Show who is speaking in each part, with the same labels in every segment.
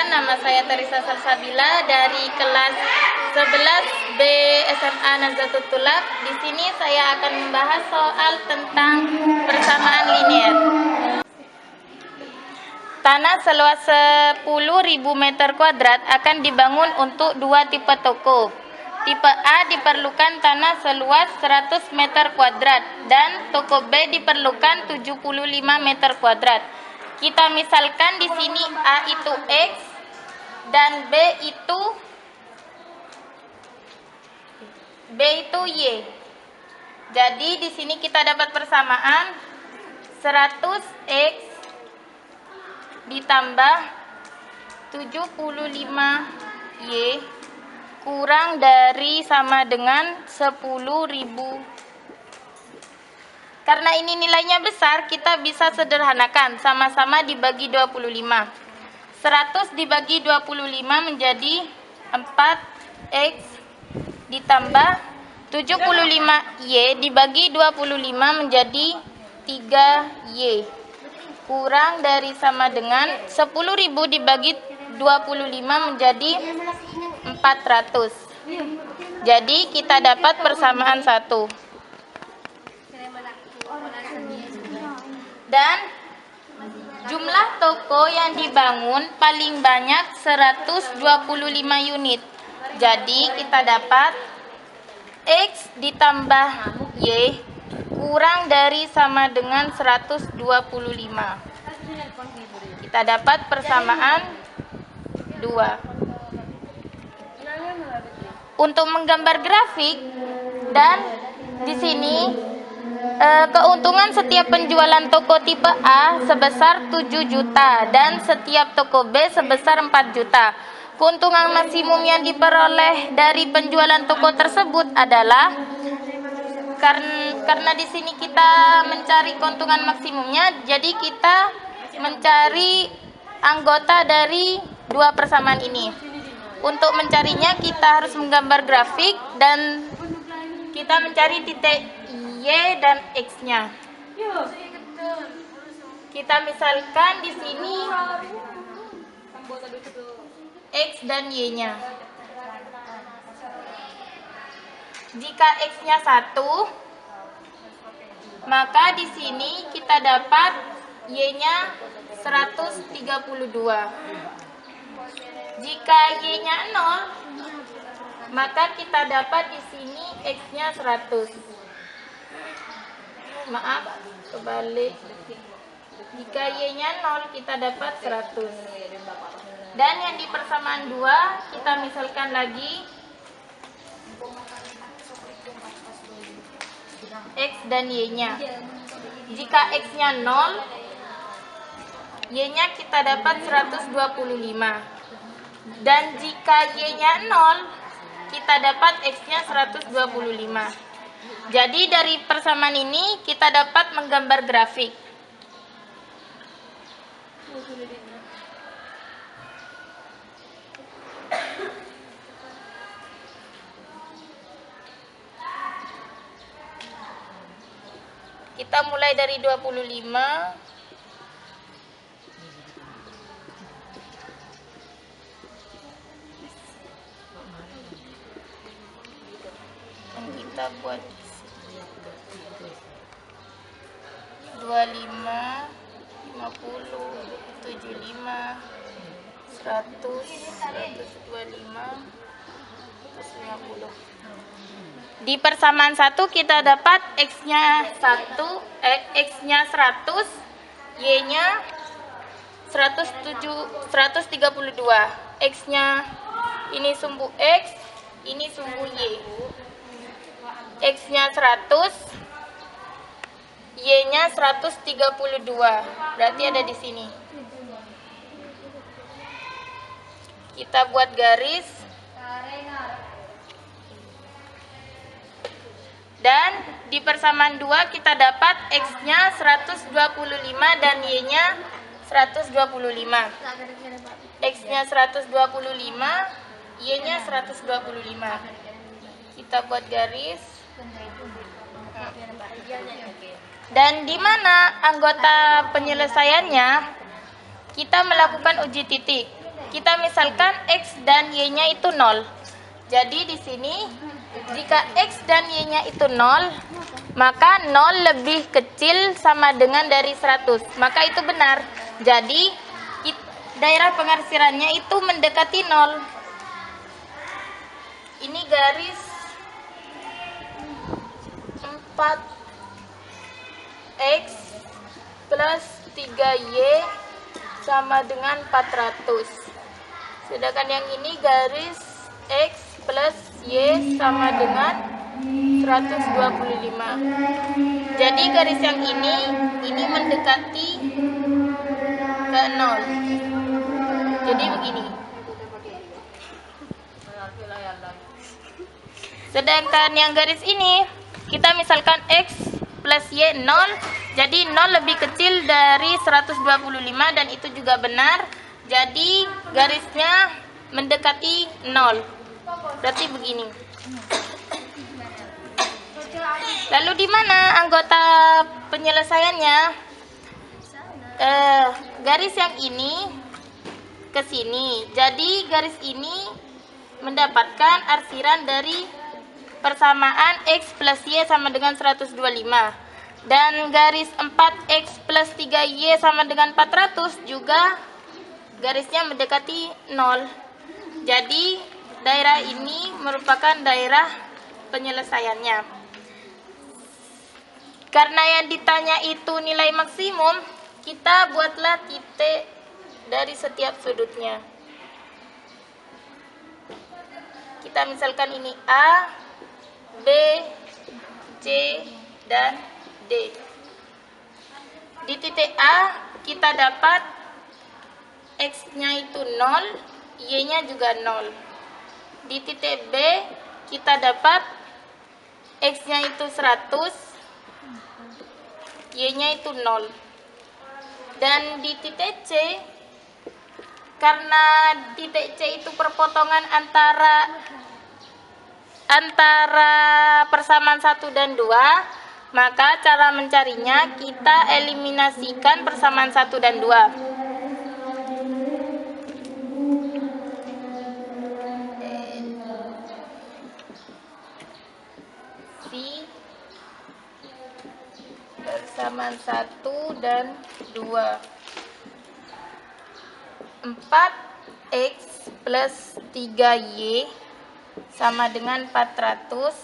Speaker 1: Perkenalkan, nama saya Teresa Salsabila dari kelas 11B SMA Nazatul Tulab. Di sini saya akan membahas soal tentang persamaan linear. Tanah seluas 10.000 meter kuadrat akan dibangun untuk dua tipe toko. Tipe A diperlukan tanah seluas 100 meter kuadrat dan toko B diperlukan 75 meter kuadrat. Kita misalkan di sini A itu X dan B itu Y. Jadi di sini kita dapat persamaan 100X ditambah 75Y kurang dari sama dengan 10.000. Karena ini nilainya besar, kita bisa sederhanakan, sama-sama dibagi 25. 100 dibagi 25 menjadi 4X ditambah 75Y dibagi 25 menjadi 3Y kurang dari sama dengan 10.000 dibagi 25 menjadi 400. Jadi kita dapat persamaan 1. Dan jumlah toko yang dibangun paling banyak 125 unit. Jadi kita dapat X ditambah Y kurang dari sama dengan 125. Kita dapat persamaan 2. Untuk menggambar grafik, dan di sini keuntungan setiap penjualan toko tipe A sebesar 7 juta dan setiap toko B sebesar 4 juta. Keuntungan maksimum yang diperoleh dari penjualan toko tersebut adalah karena di sini kita mencari keuntungan maksimumnya, jadi kita mencari anggota dari dua persamaan ini. Untuk mencarinya kita harus menggambar grafik dan kita mencari titik Y dan X-nya. Kita misalkan di sini X dan Y-nya. Jika X-nya 1, maka di sini kita dapat Y-nya 132. Jika Y-nya 0, maka kita dapat di sini X-nya 100. Maaf, kebalik. Jika Y-nya 0, kita dapat 100. Dan yang di persamaan 2, kita misalkan lagi X dan Y-nya. Jika X-nya 0, Y-nya kita dapat 125. Dan jika Y-nya 0, kita dapat X-nya 125. Jadi dari persamaan ini kita dapat menggambar grafik. Kita mulai dari 25. Kita buat 25, 50, 75, 100, 125, 150. Di persamaan 1 kita dapat X-nya 100, Y-nya 132. X-nya ini sumbu X, ini sumbu Y. X-nya 100, Y-nya 132. Berarti ada di sini. Kita buat garis. Dan di persamaan 2 kita dapat X-nya 125 dan Y-nya 125. X-nya 125, Y-nya 125. Kita buat garis. Dan di mana anggota penyelesaiannya kita melakukan uji titik. kita misalkan X dan Y-nya itu 0. Jadi di sini jika X dan Y-nya itu 0, maka 0 lebih kecil sama dengan dari 100. Maka itu benar. Jadi daerah pengarsirannya itu mendekati 0. Ini garis 4X plus 3Y sama dengan 400. Sedangkan yang ini garis X plus Y sama dengan 125. Jadi garis yang ini mendekati ke 0. Jadi begini. Sedangkan yang garis ini, kita misalkan X plus Y 0, jadi 0 lebih kecil dari 125 dan itu juga benar. Jadi garisnya mendekati 0. Berarti begini. Lalu di mana anggota penyelesaiannya? Garis yang ini ke sini. Jadi garis ini mendapatkan arsiran dari persamaan X plus Y sama dengan 125. Dan garis 4X plus 3Y sama dengan 400 juga garisnya mendekati 0. Jadi daerah ini merupakan daerah penyelesaiannya. Karena yang ditanya itu nilai maksimum, kita buatlah titik dari setiap sudutnya. Kita misalkan ini A, B, C, dan D. Di titik A kita dapat X-nya itu 0, Y-nya juga 0. Di titik B kita dapat X-nya itu 100, Y-nya itu 0. Dan di titik C, karena titik C itu perpotongan antara persamaan 1 dan 2, maka cara mencarinya kita eliminasikan persamaan 1 dan 2. Si persamaan 1 dan 2. 4X plus 3Y sama dengan 400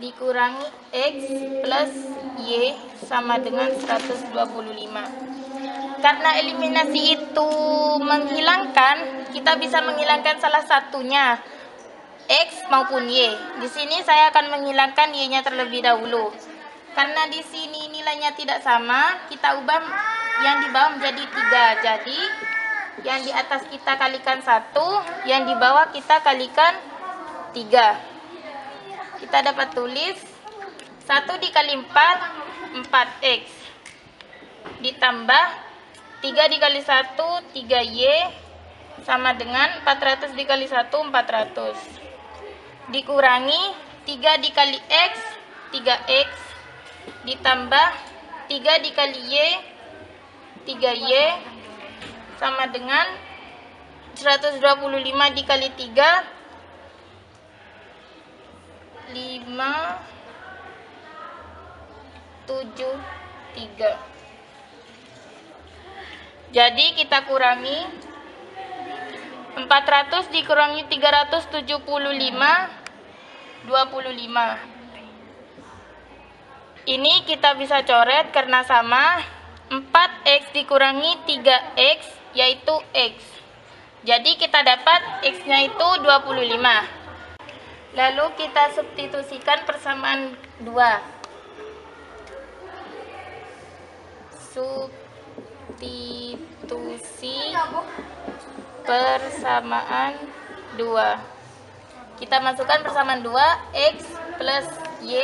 Speaker 1: dikurangi X plus Y sama dengan 125. Karena eliminasi itu menghilangkan, kita bisa menghilangkan salah satunya, X maupun Y. Di sini saya akan menghilangkan Y-nya terlebih dahulu. Karena di sini nilainya tidak sama, kita ubah yang di bawah menjadi 3. Jadi yang di atas kita kalikan 1, yang di bawah kita kalikan 3. Kita dapat tulis 1 dikali 4, 4X. Ditambah 3 dikali 1, 3Y. Sama dengan 400 dikali 1, 400. Dikurangi 3 dikali X, 3X. Ditambah 3 dikali Y, 3Y. Sama dengan 125 dikali 3, 5, 7, 3. Jadi kita kurangi 400 dikurangi 375, 25. Ini kita bisa coret karena sama. 4X dikurangi 3X yaitu X. Jadi kita dapat X-nya itu 25. Lalu kita substitusikan persamaan 2. Substitusi persamaan 2. Kita masukkan persamaan 2, X plus Y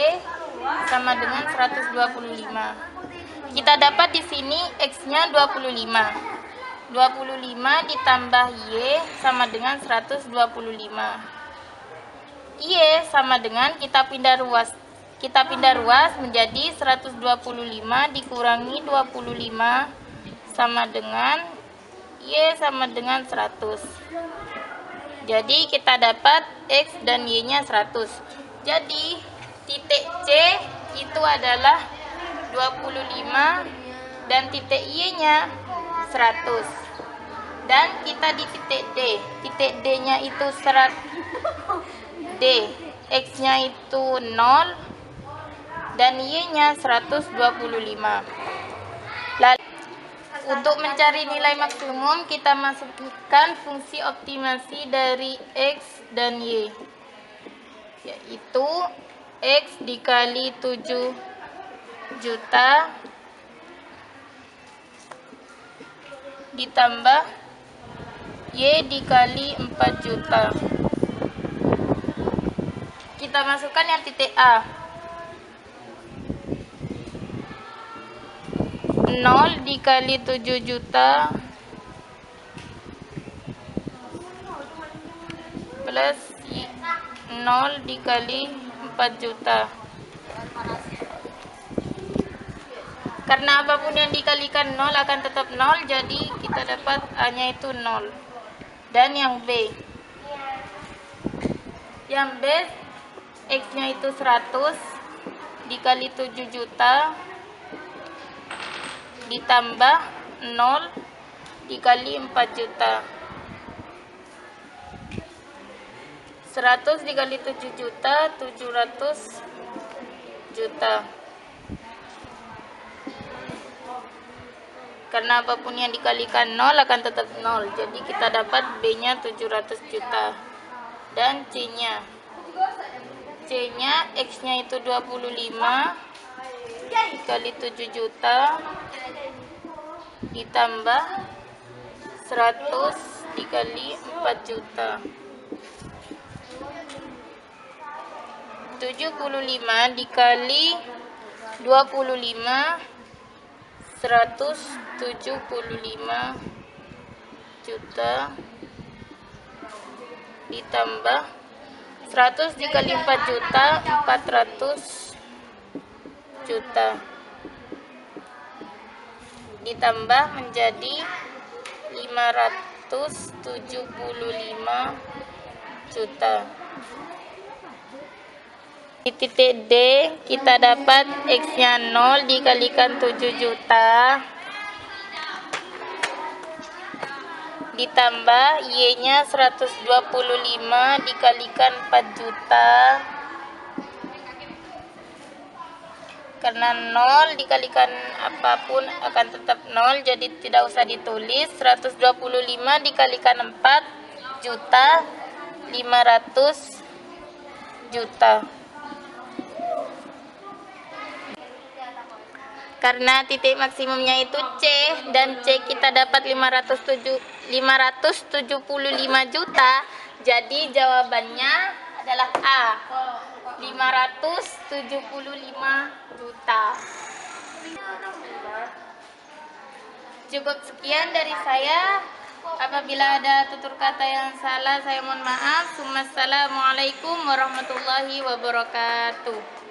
Speaker 1: sama dengan 125. Kita dapat di sini X-nya 25. 25 ditambah Y sama dengan 125. Y sama dengan kita pindah ruas menjadi 125 dikurangi 25 sama dengan Y sama dengan 100. Jadi kita dapat X dan Y-nya 100. Jadi titik C itu adalah 25 dan titik Y-nya 100. Dan kita di titik D. Titik D-nya itu D. X-nya itu 0 dan Y-nya 125. Lalu untuk mencari nilai maksimum, kita masukkan fungsi optimasi dari X dan Y, yaitu X dikali 7 juta ditambah Y dikali 4 juta. Kita masukkan yang titik A. 0 dikali 7 juta plus 0 dikali 4 juta. Karena apapun yang dikalikan 0 akan tetap 0, jadi kita dapat A-nya itu 0. Dan yang B. Yang B, X-nya itu 100 dikali 7 juta ditambah 0 dikali 4 juta. 100 dikali 7 juta, 700 juta. Karena apapun yang dikalikan 0 akan tetap 0. Jadi kita dapat B-nya 700 juta. Dan C-nya. C-nya X-nya itu 25 dikali 7 juta ditambah 100 dikali 4 juta. 75 dikali 25, 175 juta ditambah 100 dikali 4 juta, 400 juta ditambah menjadi 575 juta. Di titik D kita dapat X-nya 0 dikalikan 7 juta ditambah Y-nya 125 dikalikan 4 juta. Karena 0 dikalikan apapun akan tetap 0, jadi tidak usah ditulis. 125 dikalikan 4 juta, 500 juta. Karena titik maksimumnya itu C dan C kita dapat 575 juta, jadi jawabannya adalah A, 575 juta. Cukup sekian dari saya. Apabila ada tutur kata yang salah, saya mohon maaf. Wassalamualaikum warahmatullahi wabarakatuh.